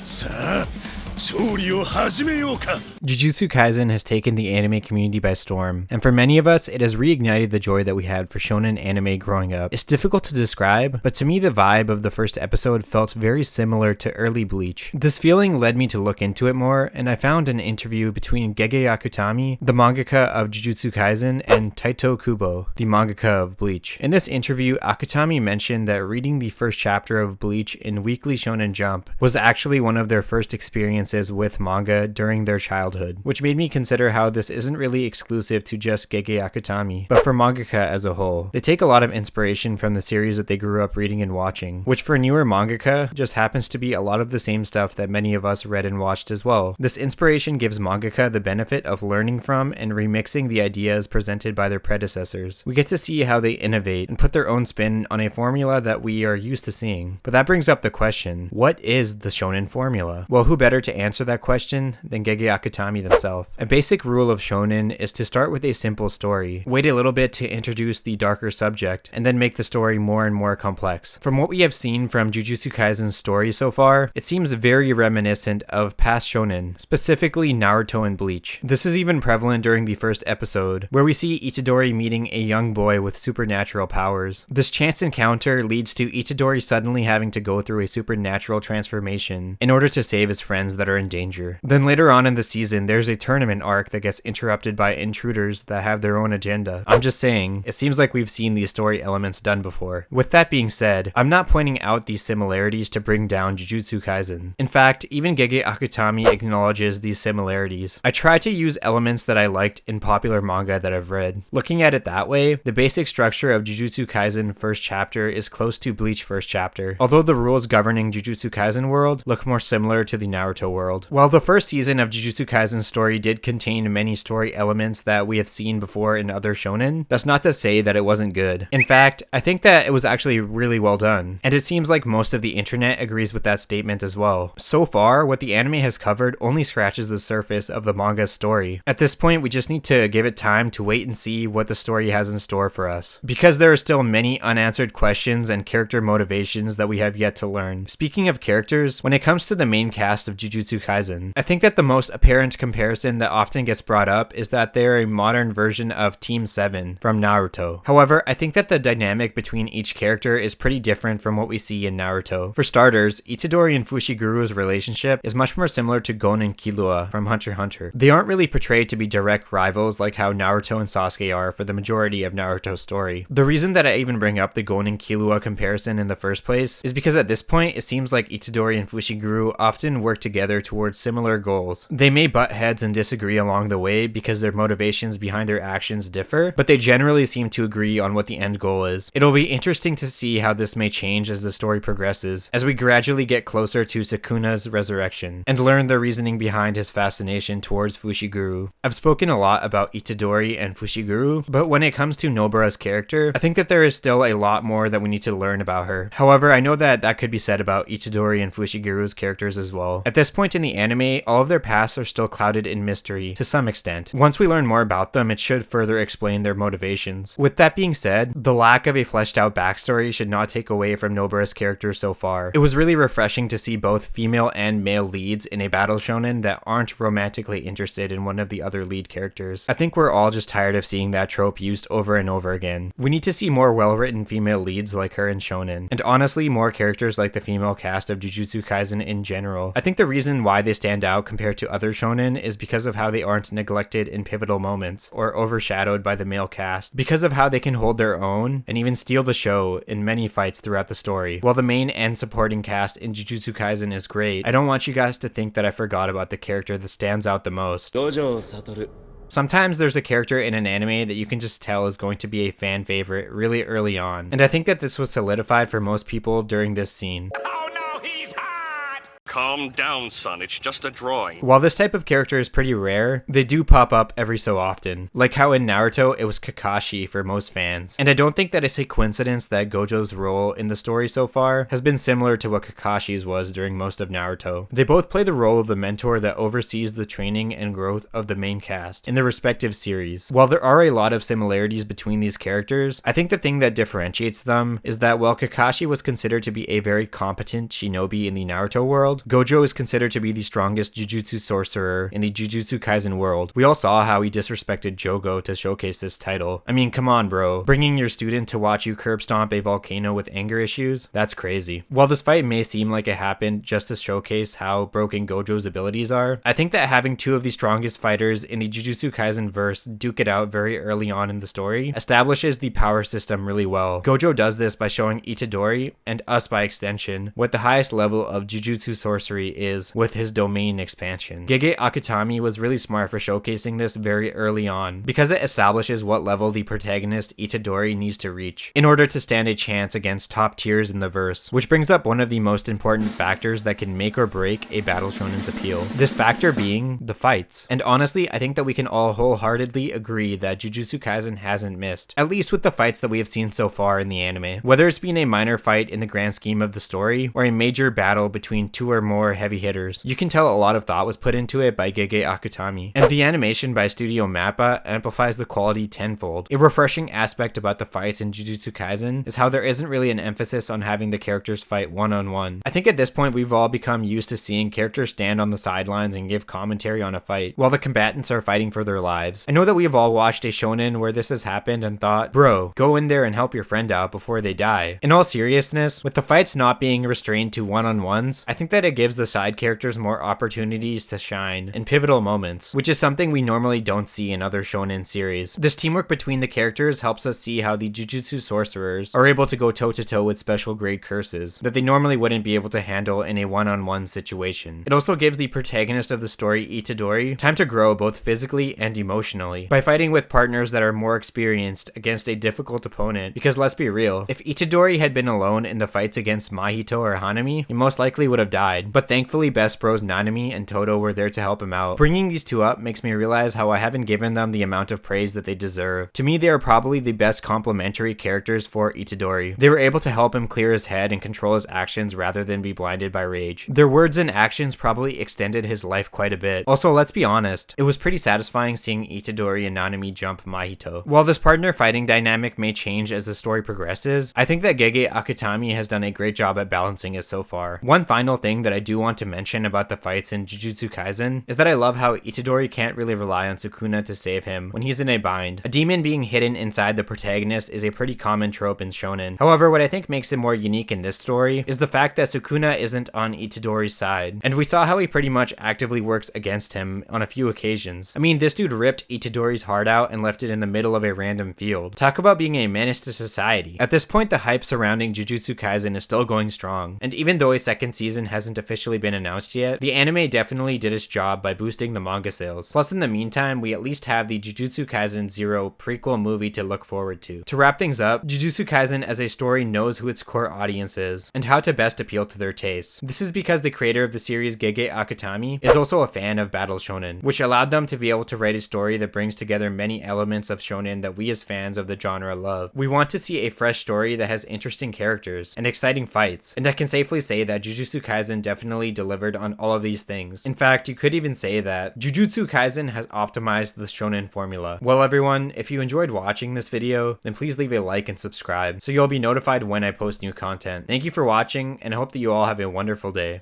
さあ勝利を始めようか。 Jujutsu Kaisen has taken the anime community by storm, and for many of us, it has reignited the joy that we had for shonen anime growing up. It's difficult to describe, but to me the vibe of the first episode felt very similar to early Bleach. This feeling led me to look into it more, and I found an interview between Gege Akutami, the mangaka of Jujutsu Kaisen, and Taito Kubo, the mangaka of Bleach. In this interview, Akutami mentioned that reading the first chapter of Bleach in Weekly Shonen Jump was actually one of their first experiences with manga during their childhood, which made me consider how this isn't really exclusive to just Gege Akutami, but for mangaka as a whole. They take a lot of inspiration from the series that they grew up reading and watching, which for newer mangaka just happens to be a lot of the same stuff that many of us read and watched as well. This inspiration gives mangaka the benefit of learning from and remixing the ideas presented by their predecessors. We get to see how they innovate and put their own spin on a formula that we are used to seeing. But that brings up the question, what is the shonen formula? Well, who better to answer that question than Gege Akutami themselves. A basic rule of shonen is to start with a simple story, wait a little bit to introduce the darker subject, and then make the story more and more complex. From what we have seen from Jujutsu Kaisen's story so far, it seems very reminiscent of past shonen, specifically Naruto and Bleach. This is even prevalent during the first episode, where we see Itadori meeting a young boy with supernatural powers. This chance encounter leads to Itadori suddenly having to go through a supernatural transformation in order to save his friends that are in danger. Then later on in the season, there's a tournament arc that gets interrupted by intruders that have their own agenda. I'm just saying, it seems like we've seen these story elements done before. With that being said, I'm not pointing out these similarities to bring down Jujutsu Kaisen. In fact, even Gege Akutami acknowledges these similarities. I try to use elements that I liked in popular manga that I've read. Looking at it that way, the basic structure of Jujutsu Kaisen first chapter is close to Bleach first chapter, although the rules governing Jujutsu Kaisen world look more similar to the Naruto world. While the first season of Jujutsu Kaisen's story did contain many story elements that we have seen before in other shonen, that's not to say that it wasn't good. In fact, I think that it was actually really well done, and it seems like most of the internet agrees with that statement as well. So far, what the anime has covered only scratches the surface of the manga's story. At this point, we just need to give it time to wait and see what the story has in store for us, because there are still many unanswered questions and character motivations that we have yet to learn. Speaking of characters, when it comes to the main cast of Jujutsu Kaisen, I think that the most apparent comparison that often gets brought up is that they're a modern version of Team 7 from Naruto. However, I think that the dynamic between each character is pretty different from what we see in Naruto. For starters, Itadori and Fushiguro's relationship is much more similar to Gon and Killua from Hunter x Hunter. They aren't really portrayed to be direct rivals like how Naruto and Sasuke are for the majority of Naruto's story. The reason that I even bring up the Gon and Killua comparison in the first place is because at this point, it seems like Itadori and Fushiguro often work together towards similar goals. They may butt heads and disagree along the way because their motivations behind their actions differ, but they generally seem to agree on what the end goal is. It'll be interesting to see how this may change as the story progresses, as we gradually get closer to Sukuna's resurrection, and learn the reasoning behind his fascination towards Fushiguro. I've spoken a lot about Itadori and Fushiguro, but when it comes to Nobara's character, I think that there is still a lot more that we need to learn about her. However, I know that that could be said about Itadori and Fushiguro's characters as well. At this point in the anime, all of their pasts are still clouded in mystery to some extent. Once we learn more about them, it should further explain their motivations. With that being said, the lack of a fleshed out backstory should not take away from Nobara's character so far. It was really refreshing to see both female and male leads in a battle shonen that aren't romantically interested in one of the other lead characters. I think we're all just tired of seeing that trope used over and over again. We need to see more well-written female leads like her in shonen, and honestly more characters like the female cast of Jujutsu Kaisen in general. I think the reason why they stand out compared to other shonen is because of how they aren't neglected in pivotal moments or overshadowed by the male cast, because of how they can hold their own and even steal the show in many fights throughout the story. While the main and supporting cast in Jujutsu Kaisen is great, I don't want you guys to think that I forgot about the character that stands out the most. Sometimes there's a character in an anime that you can just tell is going to be a fan favorite really early on, and I think that this was solidified for most people during this scene. Oh no, he's hot! Calm down, son. It's just a drawing. While this type of character is pretty rare, they do pop up every so often. Like how in Naruto, it was Kakashi for most fans. And I don't think that it's a coincidence that Gojo's role in the story so far has been similar to what Kakashi's was during most of Naruto. They both play the role of the mentor that oversees the training and growth of the main cast in their respective series. While there are a lot of similarities between these characters, I think the thing that differentiates them is that while Kakashi was considered to be a very competent shinobi in the Naruto world, world, Gojo is considered to be the strongest Jujutsu sorcerer in the Jujutsu Kaisen world. We all saw how he disrespected Jogo to showcase this title. I mean, come on, bro. Bringing your student to watch you curb stomp a volcano with anger issues? That's crazy. While this fight may seem like it happened just to showcase how broken Gojo's abilities are, I think that having two of the strongest fighters in the Jujutsu Kaisen verse duke it out very early on in the story establishes the power system really well. Gojo does this by showing Itadori, and us by extension, what the highest level of Jujutsu sorcery is with his domain expansion. Gege Akutami was really smart for showcasing this very early on, because it establishes what level the protagonist Itadori needs to reach in order to stand a chance against top tiers in the verse, which brings up one of the most important factors that can make or break a battle shonen's appeal. This factor being the fights. And honestly, I think that we can all wholeheartedly agree that Jujutsu Kaisen hasn't missed, at least with the fights that we have seen so far in the anime. Whether it's been a minor fight in the grand scheme of the story, or a major battle between two or more heavy hitters, you can tell a lot of thought was put into it by Gege Akutami. And the animation by Studio Mappa amplifies the quality tenfold. A refreshing aspect about the fights in Jujutsu Kaisen is how there isn't really an emphasis on having the characters fight one-on-one. I think at this point we've all become used to seeing characters stand on the sidelines and give commentary on a fight, while the combatants are fighting for their lives. I know that we have all watched a shonen where this has happened and thought, bro, go in there and help your friend out before they die. In all seriousness, with the fights not being restrained to one-on-ones, I think that it gives the side characters more opportunities to shine in pivotal moments, which is something we normally don't see in other shonen series. This teamwork between the characters helps us see how the Jujutsu sorcerers are able to go toe-to-toe with special grade curses that they normally wouldn't be able to handle in a one-on-one situation. It also gives the protagonist of the story, Itadori, time to grow both physically and emotionally by fighting with partners that are more experienced against a difficult opponent, because let's be real, if Itadori had been alone in the fights against Mahito or Hanami, he most likely would have died, but thankfully best bros Nanami and Todo were there to help him out. Bringing these two up makes me realize how I haven't given them the amount of praise that they deserve. To me, they are probably the best complementary characters for Itadori. They were able to help him clear his head and control his actions rather than be blinded by rage. Their words and actions probably extended his life quite a bit. Also, let's be honest, it was pretty satisfying seeing Itadori and Nanami jump Mahito. While this partner fighting dynamic may change as the story progresses, I think that Gege Akutami has done a great job at balancing it so far. One final thing that I do want to mention about the fights in Jujutsu Kaisen is that I love how Itadori can't really rely on Sukuna to save him when he's in a bind. A demon being hidden inside the protagonist is a pretty common trope in shonen. However, what I think makes it more unique in this story is the fact that Sukuna isn't on Itadori's side, and we saw how he pretty much actively works against him on a few occasions. I mean, this dude ripped Itadori's heart out and left it in the middle of a random field. Talk about being a menace to society. At this point, the hype surrounding Jujutsu Kaisen is still going strong, and even though a second season hasn't officially been announced yet, the anime definitely did its job by boosting the manga sales. Plus, in the meantime, we at least have the Jujutsu Kaisen 0 prequel movie to look forward to. To wrap things up, Jujutsu Kaisen as a story knows who its core audience is, and how to best appeal to their tastes. This is because the creator of the series, Gege Akutami, is also a fan of battle shonen, which allowed them to be able to write a story that brings together many elements of shonen that we as fans of the genre love. We want to see a fresh story that has interesting characters and exciting fights, and I can safely say that Jujutsu Kaisen definitely delivered on all of these things. In fact, you could even say that Jujutsu Kaisen has optimized the shonen formula. Well everyone, if you enjoyed watching this video, then please leave a like and subscribe so you'll be notified when I post new content. Thank you for watching, and I hope that you all have a wonderful day.